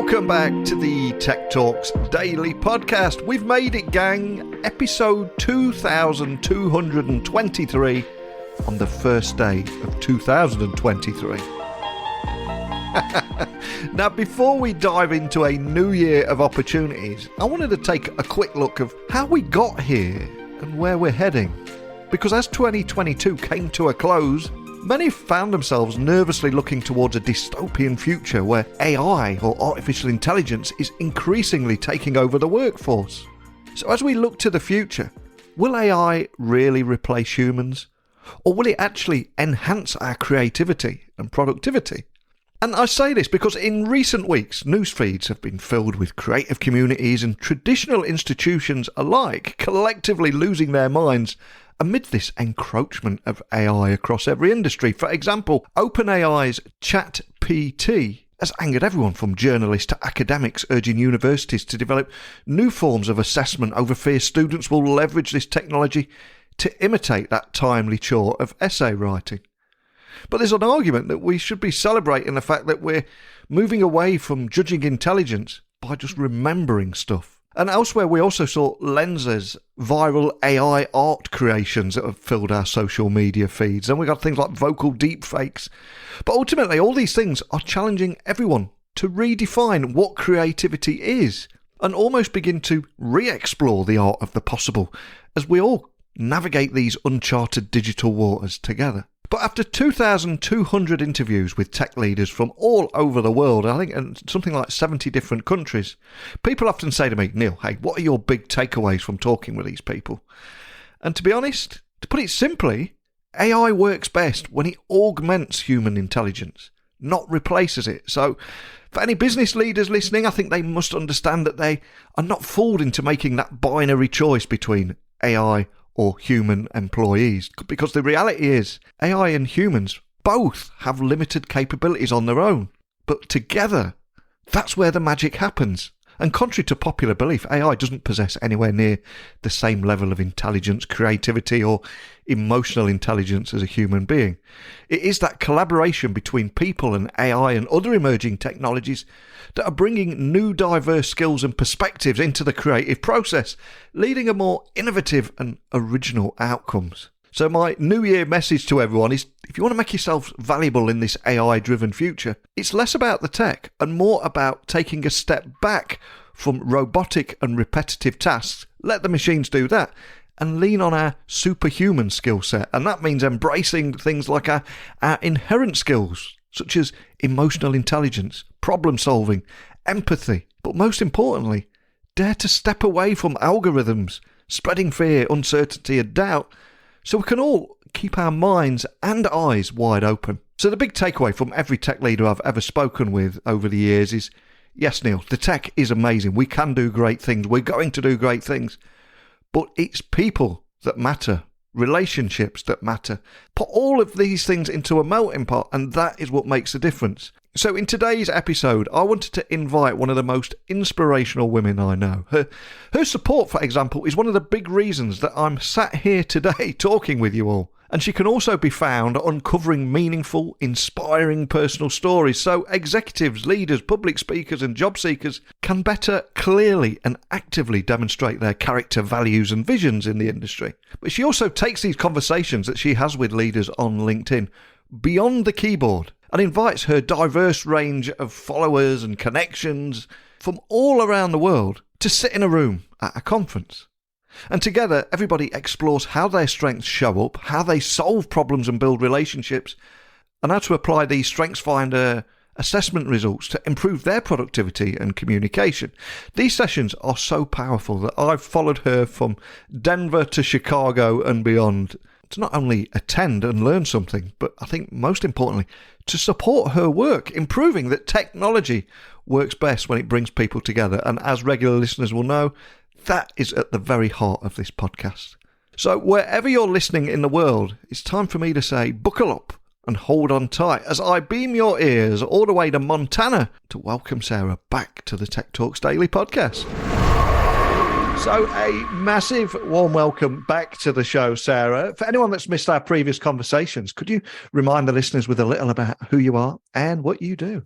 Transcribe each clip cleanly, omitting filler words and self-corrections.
Welcome back to the Tech Talks Daily Podcast. We've made it, gang. Episode 2223 on the first day of 2023. Now, before we dive into a new year of opportunities, I wanted to take a quick look of how we got here and where we're heading. Because as 2022 came to a close, many found themselves nervously looking towards a dystopian future where AI, or artificial intelligence, is increasingly taking over the workforce. So as we look to the future, will AI really replace humans? Or will it actually enhance our creativity and productivity? And I say this because in recent weeks, news feeds have been filled with creative communities and traditional institutions alike collectively losing their minds amid this encroachment of AI across every industry. For example, OpenAI's ChatGPT has angered everyone from journalists to academics, urging universities to develop new forms of assessment over fear students will leverage this technology to imitate that timely chore of essay writing. But there's an argument that we should be celebrating the fact that we're moving away from judging intelligence by just remembering stuff. And elsewhere, we also saw Lens's viral AI art creations that have filled our social media feeds. And we got things like vocal deepfakes. But ultimately, all these things are challenging everyone to redefine what creativity is and almost begin to re-explore the art of the possible as we all navigate these uncharted digital waters together. But after 2,200 interviews with tech leaders from all over the world, I think in something like 70 different countries, people often say to me, Neil, hey, what are your big takeaways from talking with these people? And to be honest, to put it simply, AI works best when it augments human intelligence, not replaces it. So for any business leaders listening, I think they must understand that they are not fooled into making that binary choice between AI or human employees, because the reality is AI and humans both have limited capabilities on their own, but together that's where the magic happens. And contrary to popular belief, AI doesn't possess anywhere near the same level of intelligence, creativity or emotional intelligence as a human being. It is that collaboration between people and AI and other emerging technologies that are bringing new diverse skills and perspectives into the creative process, leading to more innovative and original outcomes. So my New Year message to everyone is, if you want to make yourself valuable in this AI-driven future, it's less about the tech and more about taking a step back from robotic and repetitive tasks, let the machines do that, and lean on our superhuman skill set. And that means embracing things like our inherent skills, such as emotional intelligence, problem solving, empathy, but most importantly, dare to step away from algorithms, spreading fear, uncertainty and doubt, so we can all keep our minds and eyes wide open. So the big takeaway from every tech leader I've ever spoken with over the years is, yes, Neil, the tech is amazing. We can do great things. We're going to do great things. But it's people that matter, relationships that matter. Put all of these things into a melting pot, and that is what makes a difference. So in today's episode, I wanted to invite one of the most inspirational women I know. Her support, for example, is one of the big reasons that I'm sat here today talking with you all. And she can also be found uncovering meaningful, inspiring personal stories so executives, leaders, public speakers and job seekers can better, clearly and actively demonstrate their character, values and visions in the industry. But she also takes these conversations that she has with leaders on LinkedIn beyond the keyboard and invites her diverse range of followers and connections from all around the world to sit in a room at a conference. And together, everybody explores how their strengths show up, how they solve problems and build relationships, and how to apply these Strengths Finder assessment results to improve their productivity and communication. These sessions are so powerful that I've followed her from Denver to Chicago and beyond to not only attend and learn something, but I think most importantly, to support her work, improving that technology works best when it brings people together. And as regular listeners will know, that is at the very heart of this podcast. So wherever you're listening in the world, it's time for me to say buckle up and hold on tight as I beam your ears all the way to Montana to welcome Sarah back to the Tech Talks Daily Podcast. So a massive warm welcome back to the show, Sarah. For anyone that's missed our previous conversations, could you remind the listeners with a little about who you are and what you do?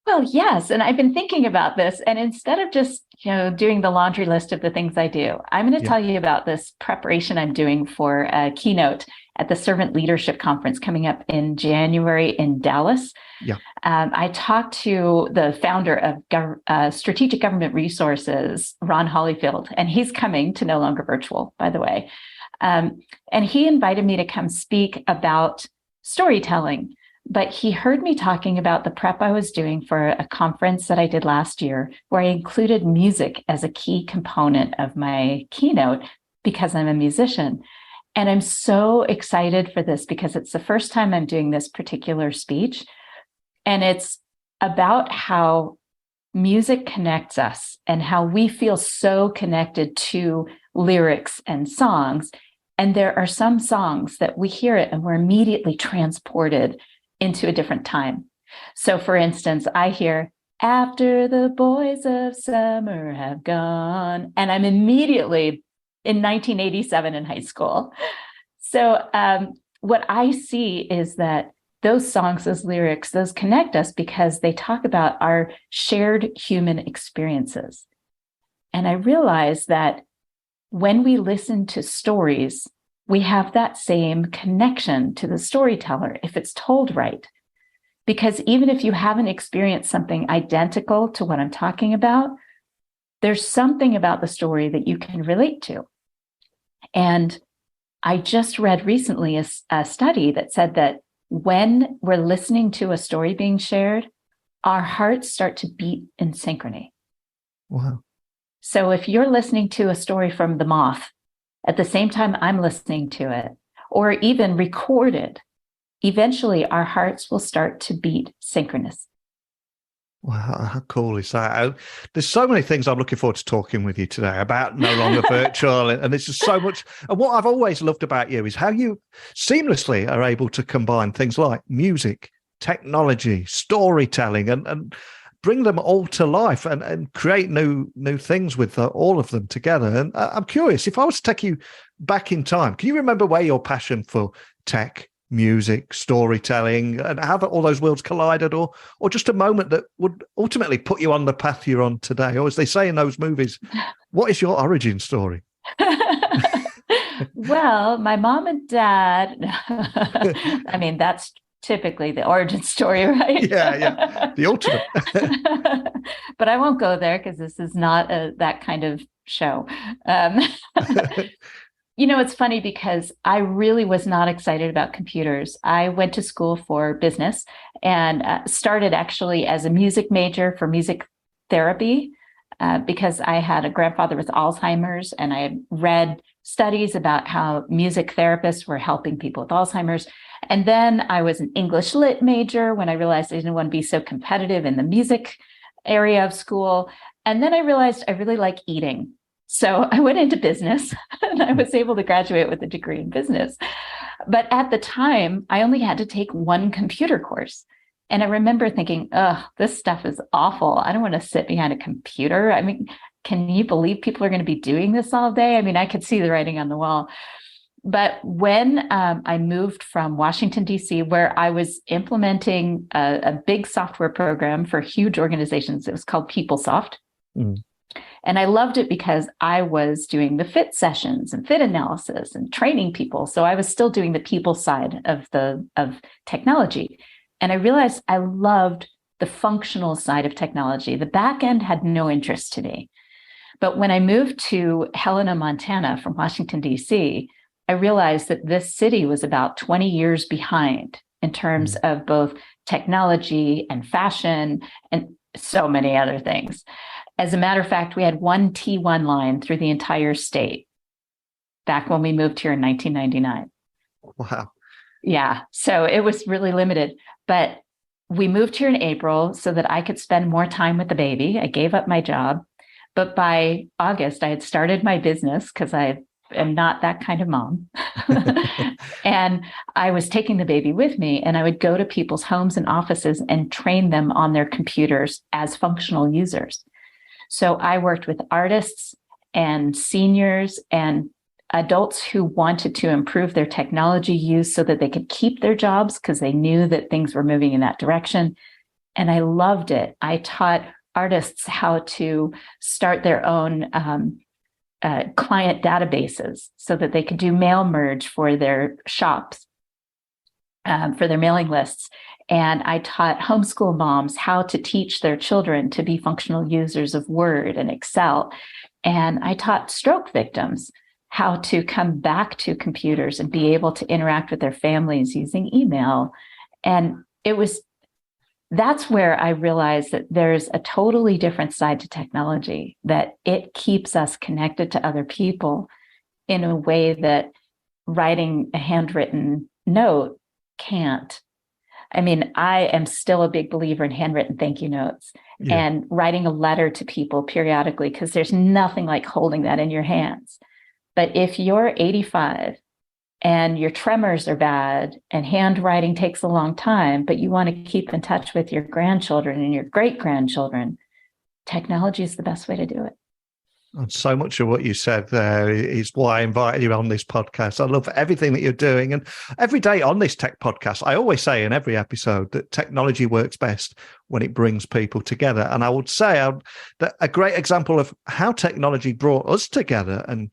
Well, yes. And I've been thinking about this. And instead of just, doing the laundry list of the things I do, I'm going to Yeah, tell you about this preparation I'm doing for a keynote at the Servant Leadership Conference coming up in January in Dallas. yeah. I talked to the founder of Strategic Government Resources, Ron Hollyfield, and he's coming to No Longer Virtual, by the way. And he invited me to come speak about storytelling. But he heard me talking about the prep I was doing for a conference that I did last year, where I included music as a key component of my keynote because I'm a musician. And I'm so excited for this because it's the first time I'm doing this particular speech. And it's about how music connects us and how we feel so connected to lyrics and songs. And there are some songs that we hear it and we're immediately transported into a different time. So, for instance, I hear, "After the boys of summer have gone," and I'm immediately in 1987 in high school. So, what I see is that those songs, those lyrics, those connect us because they talk about our shared human experiences. And I realize that when we listen to stories, we have that same connection to the storyteller if it's told right. Because even if you haven't experienced something identical to what I'm talking about, there's something about the story that you can relate to. And I just read recently a study that said that when we're listening to a story being shared, our hearts start to beat in synchrony. Wow. So if you're listening to a story from The Moth at the same time I'm listening to it, or even recorded, eventually our hearts will start to beat synchronous. Wow, how cool is that? There's so many things I'm looking forward to talking with you today about No Longer Virtual. And there's just so much. And what I've always loved about you is how you seamlessly are able to combine things like music, technology, storytelling, and bring them all to life and create new things with all of them together. And I'm curious, if I was to take you back in time, can you remember where your passion for tech, music, storytelling, and how all those worlds collided, or just a moment that would ultimately put you on the path you're on today? Or as they say in those movies, what is your origin story? Well, my mom and dad, I mean, that's typically the origin story, right? Yeah, the ultimate. But I won't go there because this is not that kind of show. Um, it's funny because I really was not excited about computers. I went to school for business and started actually as a music major for music therapy because I had a grandfather with Alzheimer's, and I had read studies about how music therapists were helping people with Alzheimer's. And then I was an English lit major when I realized I didn't want to be so competitive in the music area of school. And then I realized I really like eating. So I went into business and I was able to graduate with a degree in business. But at the time, I only had to take one computer course. And I remember thinking, oh, this stuff is awful. I don't want to sit behind a computer. I mean, can you believe people are going to be doing this all day? I mean, I could see the writing on the wall. But when I moved from Washington, D.C., where I was implementing a big software program for huge organizations, it was called PeopleSoft. Mm. And I loved it because I was doing the fit sessions and fit analysis and training people. So I was still doing the people side of technology. And I realized I loved the functional side of technology. The back end had no interest to me. But when I moved to Helena, Montana from Washington, D.C., I realized that this city was about 20 years behind in terms of both technology and fashion and so many other things. As a matter of fact, we had one T1 line through the entire state back when we moved here in 1999. Wow. Yeah, so it was really limited. But we moved here in April so that I could spend more time with the baby. I gave up my job. But by August, I had started my business because I am not that kind of mom. And I was taking the baby with me, and I would go to people's homes and offices and train them on their computers as functional users. So I worked with artists and seniors and adults who wanted to improve their technology use so that they could keep their jobs because they knew that things were moving in that direction. And I loved it. I taught artists how to start their own client databases so that they could do mail merge for their shops, for their mailing lists. And I taught homeschool moms how to teach their children to be functional users of Word and Excel. And I taught stroke victims how to come back to computers and be able to interact with their families using email. And that's where I realized that there's a totally different side to technology, that it keeps us connected to other people in a way that writing a handwritten note can't. I mean, I am still a big believer in handwritten thank you notes and writing a letter to people periodically, because there's nothing like holding that in your hands. But if you're 85 and your tremors are bad and handwriting takes a long time, but you want to keep in touch with your grandchildren and your great-grandchildren, technology is the best way to do it. And so much of what you said there is why I invited you on this podcast. I love everything that you're doing. And every day on this tech podcast, I always say in every episode that technology works best when it brings people together. And I would say that a great example of how technology brought us together and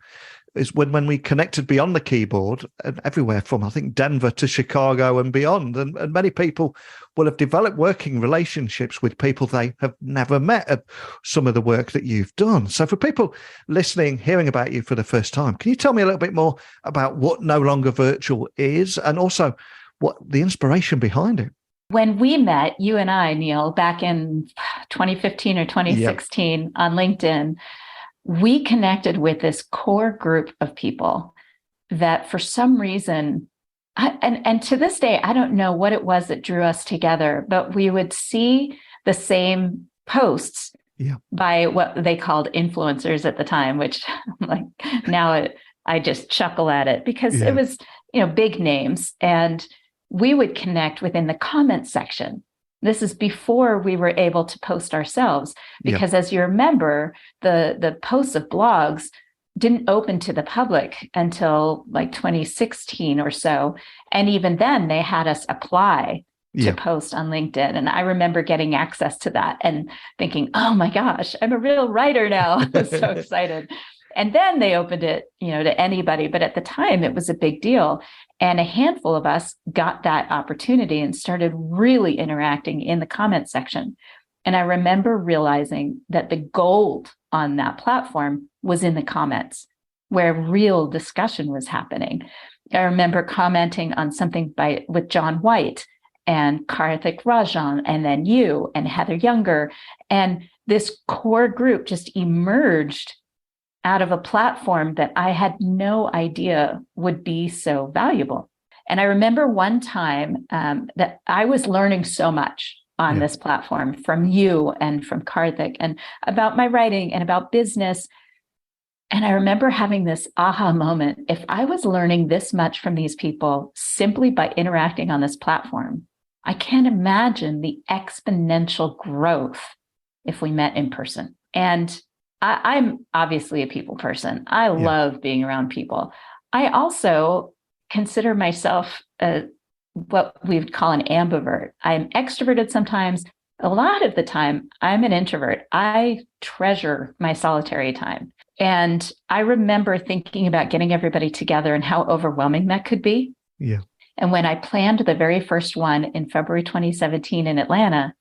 is when we connected beyond the keyboard and everywhere from, I think, Denver to Chicago and beyond. And many people will have developed working relationships with people they have never met at some of the work that you've done. So for people listening, hearing about you for the first time, can you tell me a little bit more about what No Longer Virtual is and also what the inspiration behind it? When we met, you and I, Neil, back in 2015 or 2016 on LinkedIn, we connected with this core group of people that for some reason, and to this day, I don't know what it was that drew us together, but we would see the same posts by what they called influencers at the time, which like now I just chuckle at it because it was, big names. And we would connect within the comment section. This is before we were able to post ourselves, because as you remember, the posts of blogs didn't open to the public until like 2016 or so. And even then they had us apply to post on LinkedIn. And I remember getting access to that and thinking, oh my gosh, I'm a real writer now. I was so excited. And then they opened it, to anybody. But at the time, it was a big deal. And a handful of us got that opportunity and started really interacting in the comment section. And I remember realizing that the gold on that platform was in the comments, where real discussion was happening. I remember commenting on something with John White and Karthik Rajan, and then you and Heather Younger. And this core group just emerged out of a platform that I had no idea would be so valuable. And I remember one time that I was learning so much on this platform from you and from Karthik and about my writing and about business. And I remember having this aha moment. If I was learning this much from these people simply by interacting on this platform, I can't imagine the exponential growth if we met in person. And I'm obviously a people person. I love being around people. I also consider myself what we would call an ambivert. I'm extroverted sometimes. A lot of the time, I'm an introvert. I treasure my solitary time. And I remember thinking about getting everybody together and how overwhelming that could be. Yeah. And when I planned the very first one in February 2017 in Atlanta,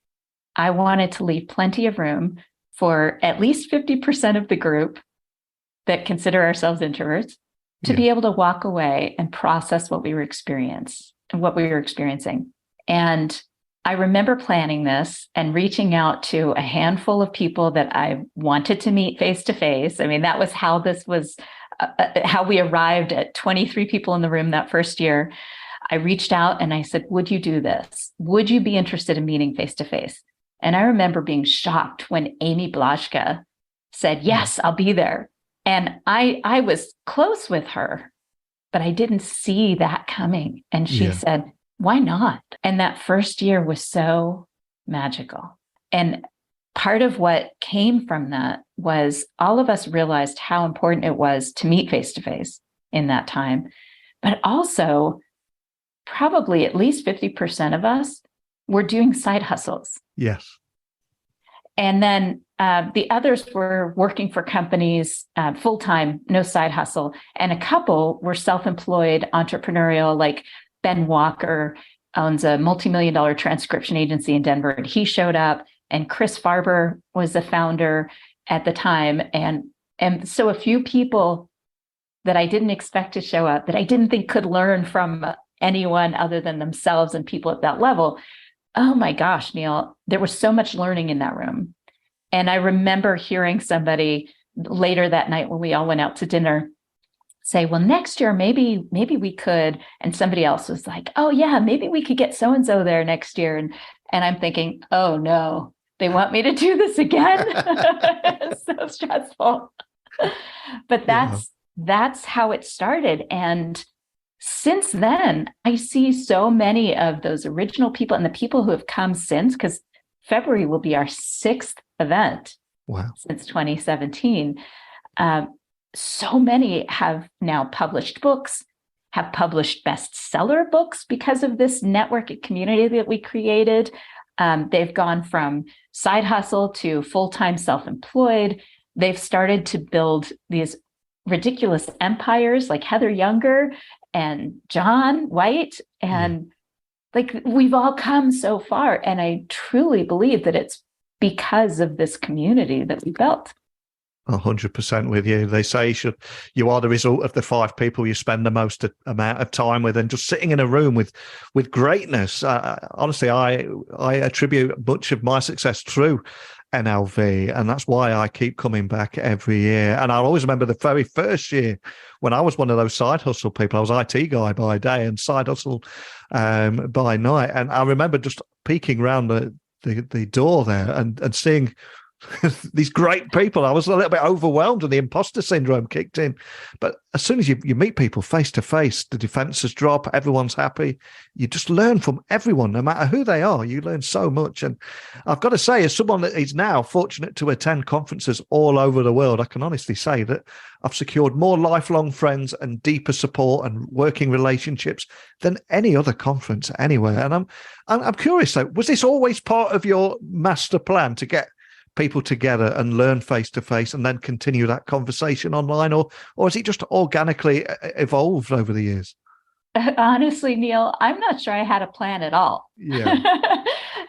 I wanted to leave plenty of room for at least 50% of the group that consider ourselves introverts to be able to walk away and process what we were experiencing. And I remember planning this and reaching out to a handful of people that I wanted to meet face to face. I mean, that was how this was, how we arrived at 23 people in the room that first year. I reached out and I said, would you do this? Would you be interested in meeting face to face? And I remember being shocked when Amy Blashka said, yes, I'll be there. And I was close with her, but I didn't see that coming. And she said, why not? And that first year was so magical. And part of what came from that was all of us realized how important it was to meet face to face in that time. But also, probably at least 50% of us were doing side hustles. Yes. And then the others were working for companies full-time, no side hustle. And a couple were self-employed, entrepreneurial, like Ben Walker owns a multi-million-dollar transcription agency in Denver. And he showed up, and Chris Farber was the founder at the time. And so a few people that I didn't expect to show up, that I didn't think could learn from anyone other than themselves and people at that level. Oh my gosh, Neil, there was so much learning in that room. And I remember hearing somebody later that night when we all went out to dinner say, well, next year, maybe we could. And somebody else was like, oh yeah, maybe we could get so-and-so there next year. And I'm thinking, oh no, they want me to do this again. It's so stressful. But that's how it started. And since then, I see so many of those original people and the people who have come since, because February will be our 6th event. Wow. Since 2017. So many have now published books, have published bestseller books because of this network and community that we created. They've gone from side hustle to full-time self-employed. They've started to build these ridiculous empires like Heather Younger and John White. And like, we've all come so far. And I truly believe that it's because of this community that we built. 100% with you. They say you are the result of the 5 people you spend the most amount of time with, and just sitting in a room with greatness. Honestly, I attribute much of my success through NLV, and that's why I keep coming back every year. And I always remember the very first year when I was one of those side hustle people. I was IT guy by day and side hustle by night. And I remember just peeking around the door there and seeing these great people. I was a little bit overwhelmed and the imposter syndrome kicked in. But as soon as you meet people face to face, the defenses drop, everyone's happy. You just learn from everyone, no matter who they are. You learn so much. And I've got to say, as someone that is now fortunate to attend conferences all over the world, I can honestly say that I've secured more lifelong friends and deeper support and working relationships than any other conference anywhere. And I'm curious though, was this always part of your master plan to get people together and learn face to face and then continue that conversation online, or has it just organically evolved over the years? Honestly, Neil, I'm not sure I had a plan at all. Yeah.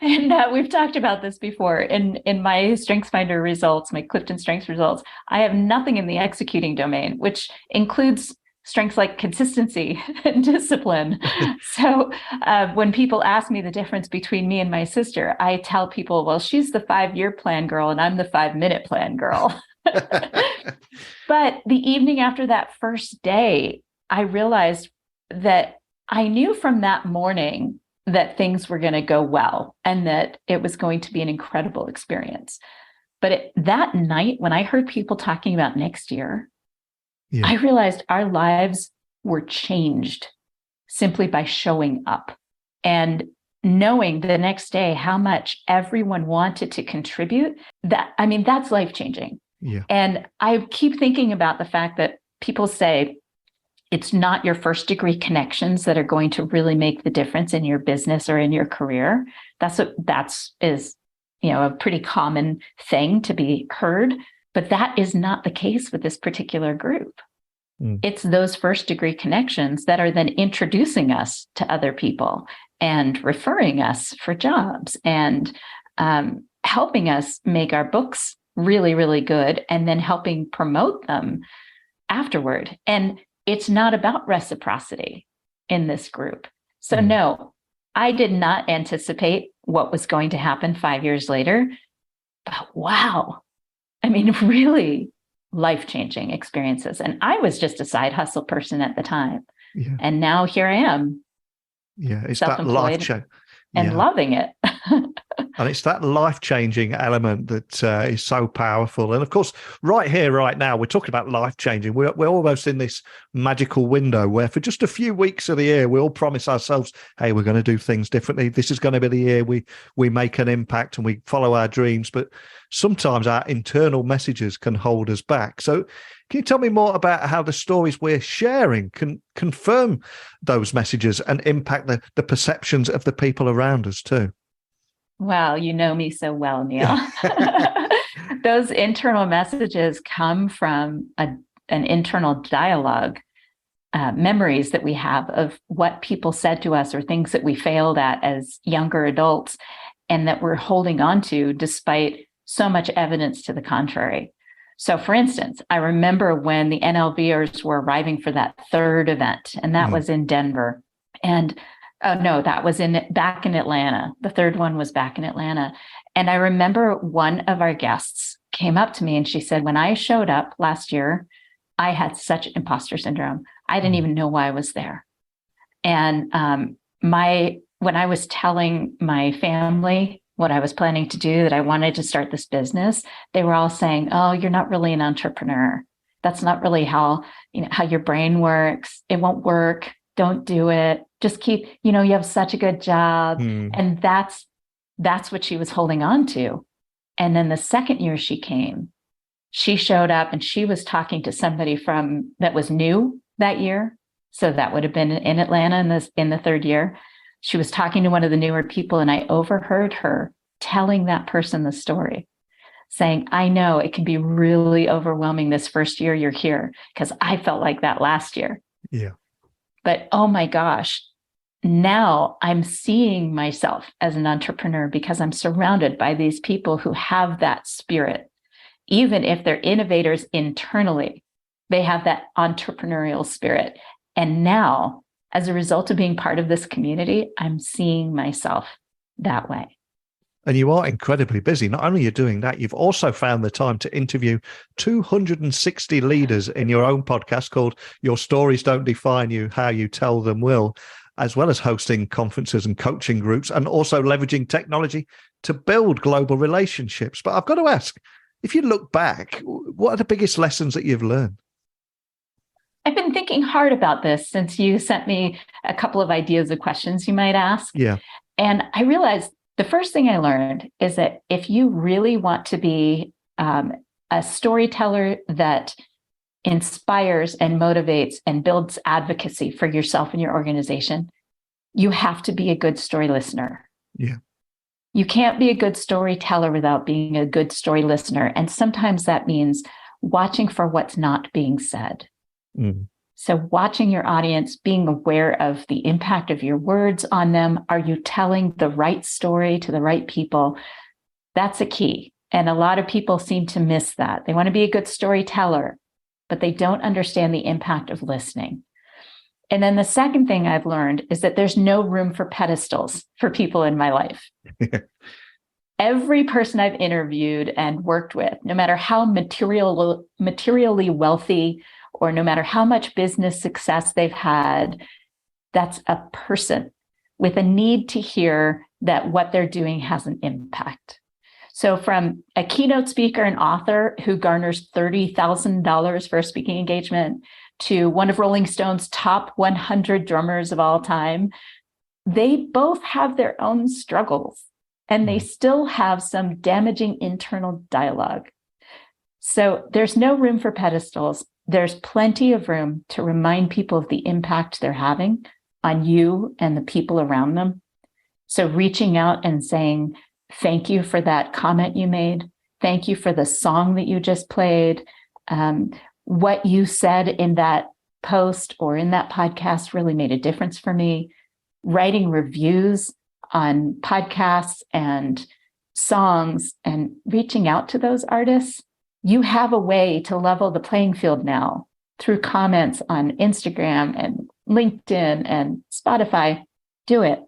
And we've talked about this before. In my StrengthsFinder results, my Clifton Strengths results, I have nothing in the executing domain, which includes strengths like consistency and discipline. So when people ask me the difference between me and my sister, I tell people, well, she's the 5-year plan girl and I'm the 5-minute plan girl. But the evening after that first day, I realized that I knew from that morning that things were going to go well and that it was going to be an incredible experience. But that night, when I heard people talking about next year, I realized our lives were changed simply by showing up and knowing the next day how much everyone wanted to contribute. That's life-changing. Yeah. And I keep thinking about the fact that people say it's not your first degree connections that are going to really make the difference in your business or in your career. That's a pretty common thing to be heard. But that is not the case with this particular group. It's those first degree connections that are then introducing us to other people and referring us for jobs and helping us make our books really, really good and then helping promote them afterward. And it's not about reciprocity in this group. So no, I did not anticipate what was going to happen 5 years later. But wow. Really life-changing experiences. And I was just a side hustle person at the time. Yeah. And now here I am. Yeah, it's that life change. And loving it. And it's that life-changing element that is so powerful. And of course, right here, right now, we're talking about life-changing. We're almost in this magical window where for just a few weeks of the year, we all promise ourselves, hey, we're going to do things differently. This is going to be the year we make an impact and we follow our dreams. But sometimes our internal messages can hold us back. So can you tell me more about how the stories we're sharing can confirm those messages and impact the perceptions of the people around us too? Well, you know me so well, Neil. Those internal messages come from an internal dialogue, memories that we have of what people said to us or things that we failed at as younger adults and that we're holding on to despite so much evidence to the contrary. So, for instance, I remember when the NLVers were arriving for that third event, and that was in Denver. And no, that was back in Atlanta. The third one was back in Atlanta. And I remember one of our guests came up to me and she said, when I showed up last year, I had such imposter syndrome. I didn't even know why I was there. And when I was telling my family what I was planning to do, that I wanted to start this business, they were all saying, "Oh, you're not really an entrepreneur. That's not really how your brain works. It won't work. Don't do it. Just keep, you have such a good job." And that's what she was holding on to. And then the second year she came, she showed up and she was talking to somebody that was new that year. So that would have been in Atlanta in the third year. She was talking to one of the newer people, and I overheard her telling that person the story, saying, "I know it can be really overwhelming this first year you're here, because I felt like that last year." Yeah. But oh my gosh, now I'm seeing myself as an entrepreneur because I'm surrounded by these people who have that spirit. Even if they're innovators internally, they have that entrepreneurial spirit. And now, as a result of being part of this community, I'm seeing myself that way. And you are incredibly busy. Not only are you doing that, you've also found the time to interview 260 leaders in your own podcast called Your Stories Don't Define You, How You Tell Them Will, as well as hosting conferences and coaching groups, and also leveraging technology to build global relationships. But I've got to ask, if you look back, what are the biggest lessons that you've learned? I've been thinking hard about this since you sent me a couple of ideas of questions you might ask. Yeah. And I realized the first thing I learned is that if you really want to be a storyteller that inspires and motivates and builds advocacy for yourself and your organization, you have to be a good story listener. Yeah. You can't be a good storyteller without being a good story listener. And sometimes that means watching for what's not being said. So watching your audience, being aware of the impact of your words on them. Are you telling the right story to the right people? That's a key. And a lot of people seem to miss that. They want to be a good storyteller, but they don't understand the impact of listening. And then the second thing I've learned is that there's no room for pedestals for people in my life. Every person I've interviewed and worked with, no matter how materially wealthy, or no matter how much business success they've had, that's a person with a need to hear that what they're doing has an impact. So from a keynote speaker and author who garners $30,000 for a speaking engagement to one of Rolling Stone's top 100 drummers of all time, they both have their own struggles and they still have some damaging internal dialogue. So there's no room for pedestals. There's plenty of room to remind people of the impact they're having on you and the people around them. So reaching out and saying, thank you for that comment you made. Thank you for the song that you just played. What you said in that post or in that podcast really made a difference for me. Writing reviews on podcasts and songs and reaching out to those artists. You have a way to level the playing field now through comments on Instagram and LinkedIn and Spotify. Do it.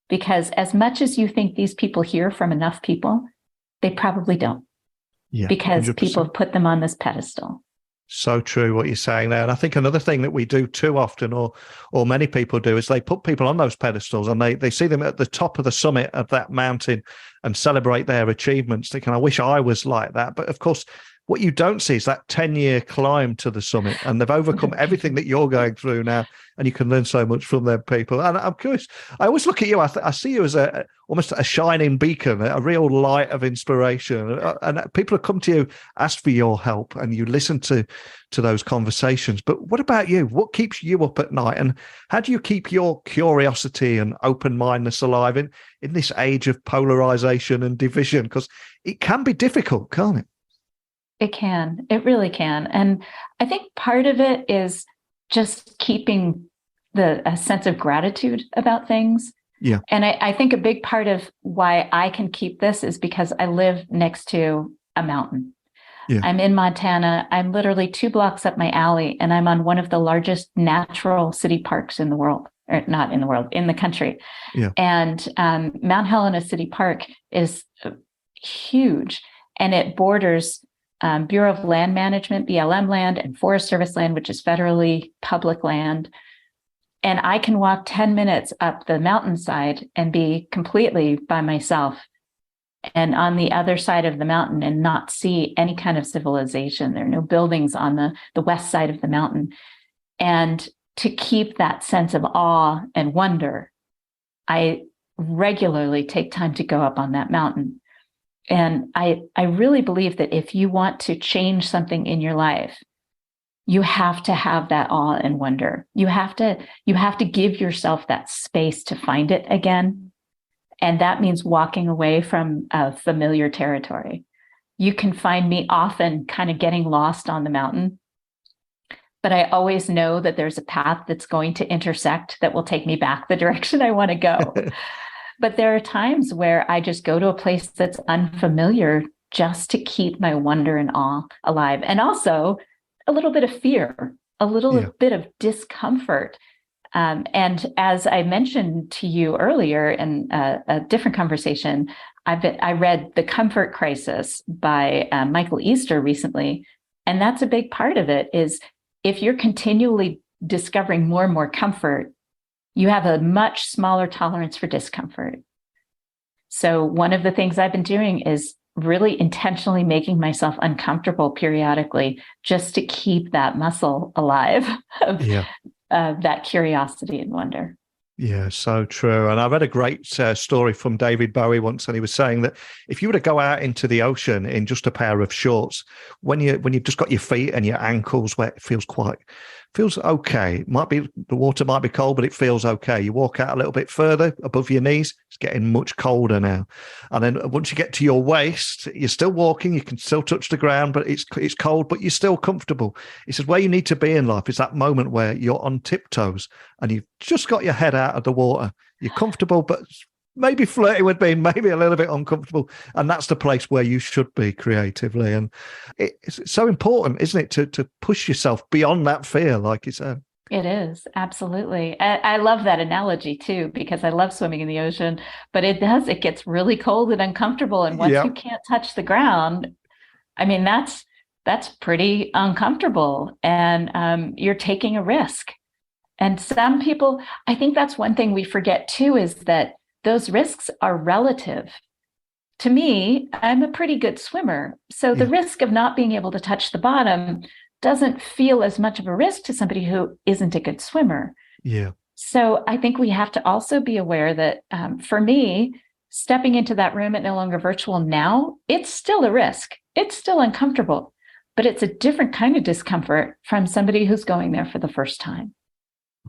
Because as much as you think these people hear from enough people, they probably don't. Yeah, because 100%. People have put them on this pedestal. So true what you're saying there. And I think another thing that we do too often, or many people do, is they put people on those pedestals and they see them at the top of the summit of that mountain and celebrate their achievements, thinking, I wish I was like that. But of course, what you don't see is that 10-year climb to the summit, and they've overcome everything that you're going through now, and you can learn so much from them people. And I'm curious, I always look at you, I see you as almost a shining beacon, a real light of inspiration, and people have come to you, ask for your help, and you listen to those conversations. But what about you? What keeps you up at night, and how do you keep your curiosity and open-mindedness alive in this age of polarization and division? Because it can be difficult, can't it? It can. It really can. And I think part of it is just keeping a sense of gratitude about things. Yeah. And I think a big part of why I can keep this is because I live next to a mountain. Yeah. I'm in Montana. I'm literally 2 blocks up my alley, and I'm on one of the largest natural city parks in the world, or not in the world, in the country. Yeah. And Mount Helena City Park is huge, and it borders Bureau of Land Management, BLM land, and Forest Service land, which is federally public land. And I can walk 10 minutes up the mountainside and be completely by myself and on the other side of the mountain and not see any kind of civilization. There are no buildings on the west side of the mountain. And to keep that sense of awe and wonder, I regularly take time to go up on that mountain. And I really believe that if you want to change something in your life, you have to have that awe and wonder. You have to give yourself that space to find it again. And that means walking away from a familiar territory. You can find me often kind of getting lost on the mountain, but I always know that there's a path that's going to intersect that will take me back the direction I want to go. But there are times where I just go to a place that's unfamiliar just to keep my wonder and awe alive. And also a little bit of fear, a little bit of discomfort. And as I mentioned to you earlier in a different conversation, I read The Comfort Crisis by Michael Easter recently. And that's a big part of it is if you're continually discovering more and more comfort, you have a much smaller tolerance for discomfort. So one of the things I've been doing is really intentionally making myself uncomfortable periodically just to keep that muscle alive of that curiosity and wonder. Yeah, so true. And I read a great story from David Bowie once, and he was saying that if you were to go out into the ocean in just a pair of shorts, when you've just got your feet and your ankles wet, it feels okay. The water might be cold, but it feels okay. You walk out a little bit further above your knees, it's getting much colder now. And then once you get to your waist, you're still walking, you can still touch the ground, but it's cold, but you're still comfortable. He says where you need to be in life is that moment where you're on tiptoes and you've just got your head out of the water. You're comfortable, but maybe flirting with being maybe a little bit uncomfortable. And that's the place where you should be creatively. And it's so important, isn't it, to push yourself beyond that fear, like you said. It is, absolutely. I love that analogy too, because I love swimming in the ocean, but it gets really cold and uncomfortable. And once you can't touch the ground, I mean, that's pretty uncomfortable. And you're taking a risk. And some people, I think that's one thing we forget too, is that those risks are relative. To me, I'm a pretty good swimmer. So the risk of not being able to touch the bottom doesn't feel as much of a risk to somebody who isn't a good swimmer. Yeah. So I think we have to also be aware that for me, stepping into that room at No Longer Virtual now, it's still a risk. It's still uncomfortable, but it's a different kind of discomfort from somebody who's going there for the first time.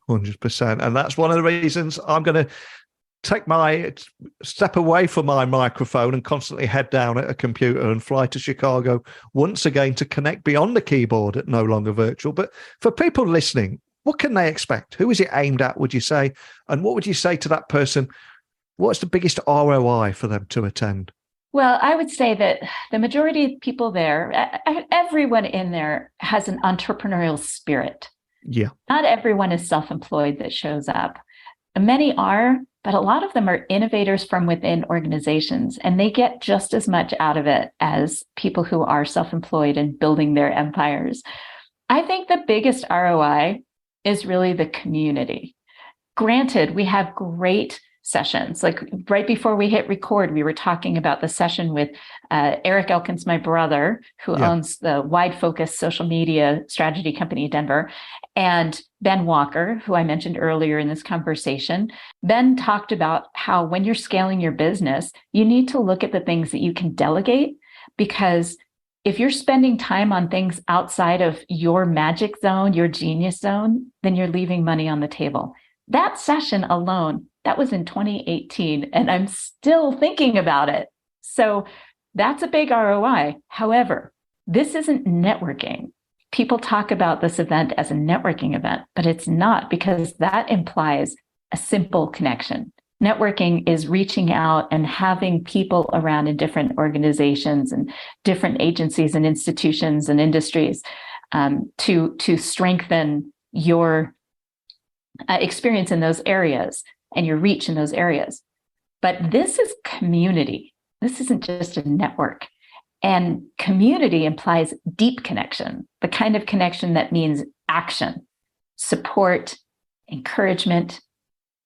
100%. And that's one of the reasons I'm going to take my step away from my microphone and constantly head down at a computer and fly to Chicago once again to connect beyond the keyboard at No Longer Virtual. But for people listening, what can they expect? Who is it aimed at, would you say? And what would you say to that person? What's the biggest ROI for them to attend? Well, I would say that the majority of people there, everyone in there has an entrepreneurial spirit. Yeah. Not everyone is self-employed that shows up. Many are, but a lot of them are innovators from within organizations, and they get just as much out of it as people who are self-employed and building their empires. I think the biggest ROI is really the community. Granted, we have great sessions. Like right before we hit record, we were talking about the session with Eric Elkins, my brother, who owns the Wide Focus social media strategy company in Denver, and Ben Walker, who I mentioned earlier in this conversation. Ben talked about how when you're scaling your business, you need to look at the things that you can delegate, because if you're spending time on things outside of your magic zone, your genius zone, then you're leaving money on the table. That session alone, that was in 2018, and I'm still thinking about it. So that's a big ROI. However, this isn't networking. People talk about this event as a networking event, but it's not, because that implies a simple connection. Networking is reaching out and having people around in different organizations and different agencies and institutions and industries to strengthen your experience in those areas and your reach in those areas. But this is community. This isn't just a network. And community implies deep connection, the kind of connection that means action, support, encouragement,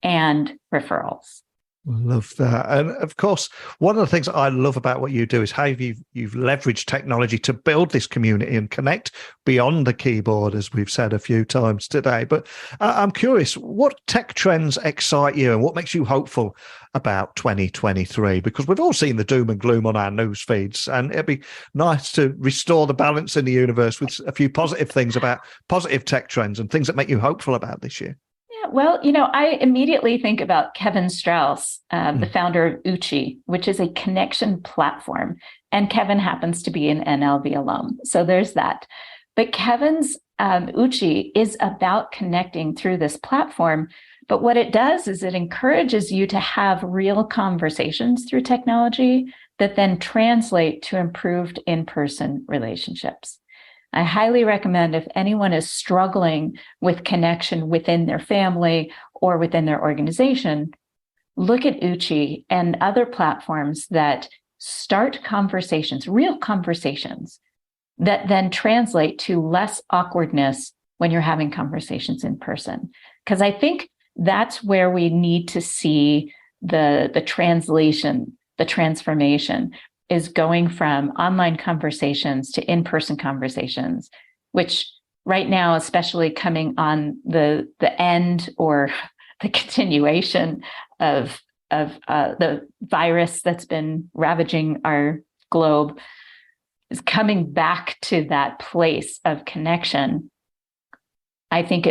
and referrals. Love that. And of course, one of the things I love about what you do is how you've leveraged technology to build this community and connect beyond the keyboard, as we've said a few times today. But I'm curious, what tech trends excite you and what makes you hopeful about 2023? Because we've all seen the doom and gloom on our news feeds, and it'd be nice to restore the balance in the universe with a few positive things about positive tech trends and things that make you hopeful about this year. Well, I immediately think about Kevin Strauss, the founder of Uchi, which is a connection platform. And Kevin happens to be an NLV alum. So there's that. But Kevin's Uchi is about connecting through this platform. But what it does is it encourages you to have real conversations through technology that then translate to improved in-person relationships. I highly recommend, if anyone is struggling with connection within their family or within their organization, look at Uchi and other platforms that start conversations, real conversations, that then translate to less awkwardness when you're having conversations in person. Because I think that's where we need to see the translation, the transformation, is going from online conversations to in-person conversations, which right now, especially coming on the end or the continuation of the virus that's been ravaging our globe, is coming back to that place of connection. I think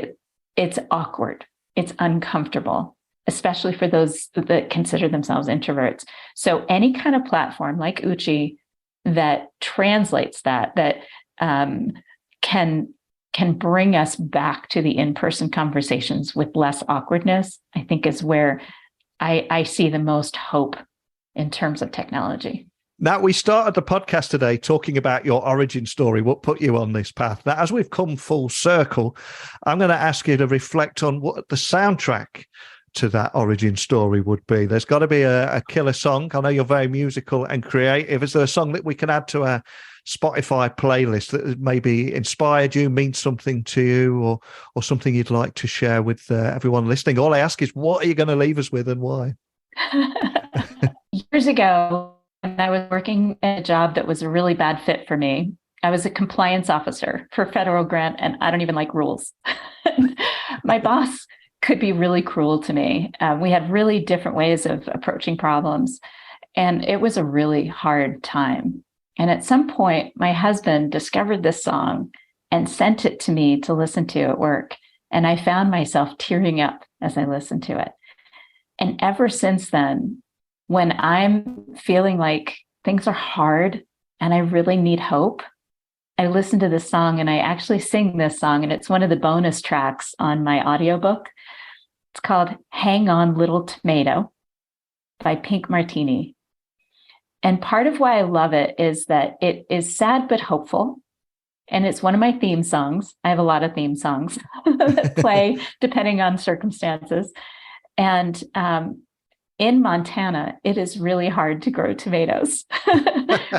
it's awkward. It's uncomfortable, especially for those that consider themselves introverts. So any kind of platform like Uchi that translates that can bring us back to the in-person conversations with less awkwardness, I think is where I see the most hope in terms of technology. Now, we started the podcast today talking about your origin story, what put you on this path. Now, as we've come full circle, I'm going to ask you to reflect on what the soundtrack to that origin story would be. There's got to be a killer song. I know you're very musical and creative. Is there a song that we can add to our Spotify playlist that maybe inspired you, means something to you, or something you'd like to share with everyone listening? All I ask is, what are you going to leave us with and why? Years ago, when I was working a job that was a really bad fit for me, I was a compliance officer for a federal grant, and I don't even like rules. My boss could be really cruel to me. We had really different ways of approaching problems, and it was a really hard time. And at some point, my husband discovered this song and sent it to me to listen to at work. And I found myself tearing up as I listened to it. And ever since then, when I'm feeling like things are hard and I really need hope, I listen to this song, and I actually sing this song, and it's one of the bonus tracks on my audiobook. It's called Hang On Little Tomato by Pink Martini. And part of why I love it is that it is sad but hopeful. And it's one of my theme songs. I have a lot of theme songs that play depending on circumstances. And in Montana, it is really hard to grow tomatoes.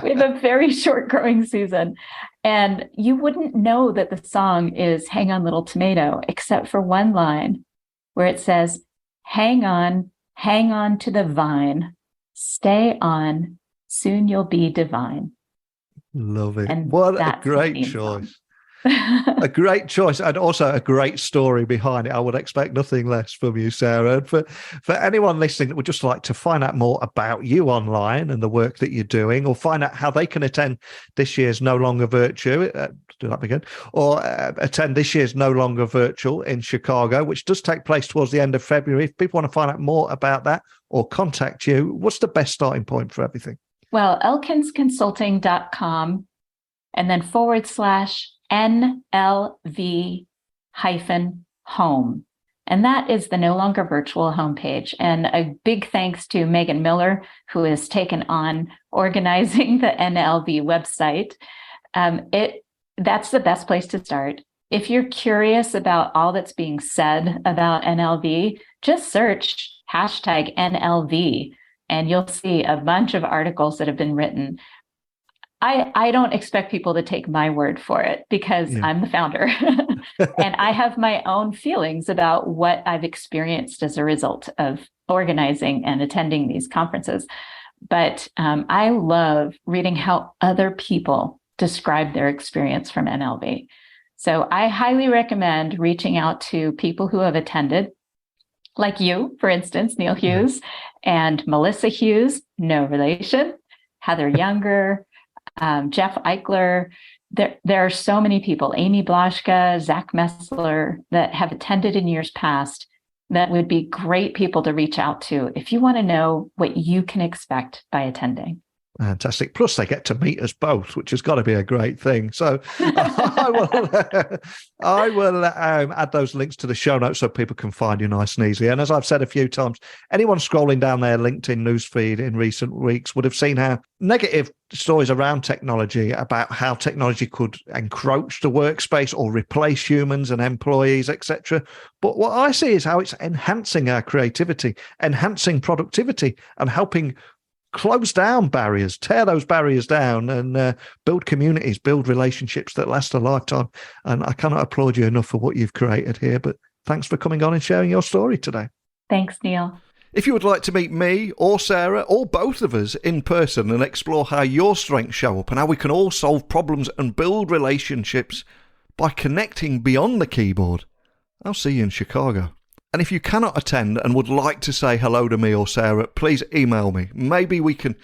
We have a very short growing season. And you wouldn't know that the song is Hang On Little Tomato, except for one line where it says, hang hang on to the vine, stay on, soon you'll be divine. Love it. And What a great choice. A great choice, and also a great story behind it. I would expect nothing less from you, Sarah. And for anyone listening that would just like to find out more about you online and the work that you're doing, or find out how they can attend this year's No Longer Virtual, do that again, or attend this year's No Longer Virtual in Chicago, which does take place towards the end of February. If people want to find out more about that or contact you, what's the best starting point for everything? Well, elkinsconsulting.com and then /NLV-home. And that is the No Longer Virtual homepage. And a big thanks to Megan Miller, who has taken on organizing the NLV website. That's the best place to start. If you're curious about all that's being said about NLV, just search #NLV, and you'll see a bunch of articles that have been written. I don't expect people to take my word for it because I'm the founder and I have my own feelings about what I've experienced as a result of organizing and attending these conferences. But I love reading how other people describe their experience from NLV. So I highly recommend reaching out to people who have attended, like you, for instance, Neil Hughes and Melissa Hughes, no relation, Heather Younger, Jeff Eichler. There are so many people, Amy Blaschka, Zach Messler, that have attended in years past that would be great people to reach out to if you want to know what you can expect by attending. Fantastic. Plus, they get to meet us both, which has got to be a great thing. So I will add those links to the show notes so people can find you nice and easily. And as I've said a few times, anyone scrolling down their LinkedIn newsfeed in recent weeks would have seen how negative stories around technology, about how technology could encroach the workspace or replace humans and employees, etc. But what I see is how it's enhancing our creativity, enhancing productivity, and helping close down barriers, tear those barriers down, and build communities, build relationships that last a lifetime. And I cannot applaud you enough for what you've created here. But thanks for coming on and sharing your story today. Thanks, Neil. If you would like to meet me or Sarah or both of us in person and explore how your strengths show up and how we can all solve problems and build relationships by connecting beyond the keyboard, I'll see you in Chicago. And if you cannot attend and would like to say hello to me or Sarah, please email me. Maybe we can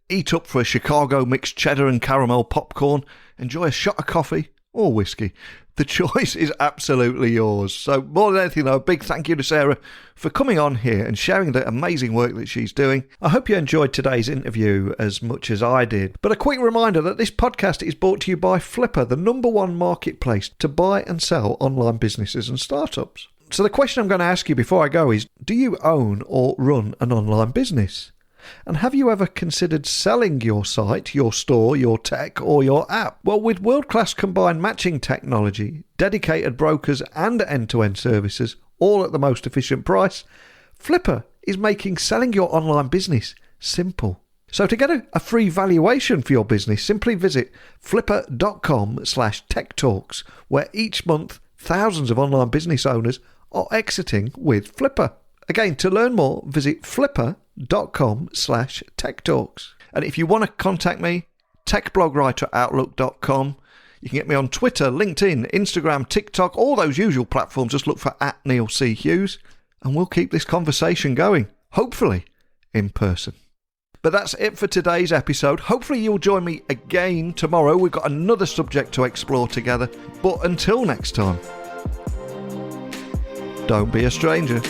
eat up for a Chicago mixed cheddar and caramel popcorn, enjoy a shot of coffee or whiskey. The choice is absolutely yours. So more than anything, though, a big thank you to Sarah for coming on here and sharing the amazing work that she's doing. I hope you enjoyed today's interview as much as I did. But a quick reminder that this podcast is brought to you by Flipper, the #1 marketplace to buy and sell online businesses and startups. So the question I'm going to ask you before I go is, do you own or run an online business? And have you ever considered selling your site, your store, your tech, or your app? Well, with world-class combined matching technology, dedicated brokers, and end-to-end services, all at the most efficient price, Flipper is making selling your online business simple. So to get a free valuation for your business, simply visit flipper.com/techtalks, where each month thousands of online business owners are exiting with Flipper. Again, to learn more, visit flipper.com/techtalks. And if you want to contact me, techblogwriteroutlook.com. You can get me on Twitter, LinkedIn, Instagram, TikTok, all those usual platforms. Just look for @NeilC.Hughes, and we'll keep this conversation going, hopefully in person. But that's it for today's episode. Hopefully you'll join me again tomorrow. We've got another subject to explore together. But until next time, don't be a stranger.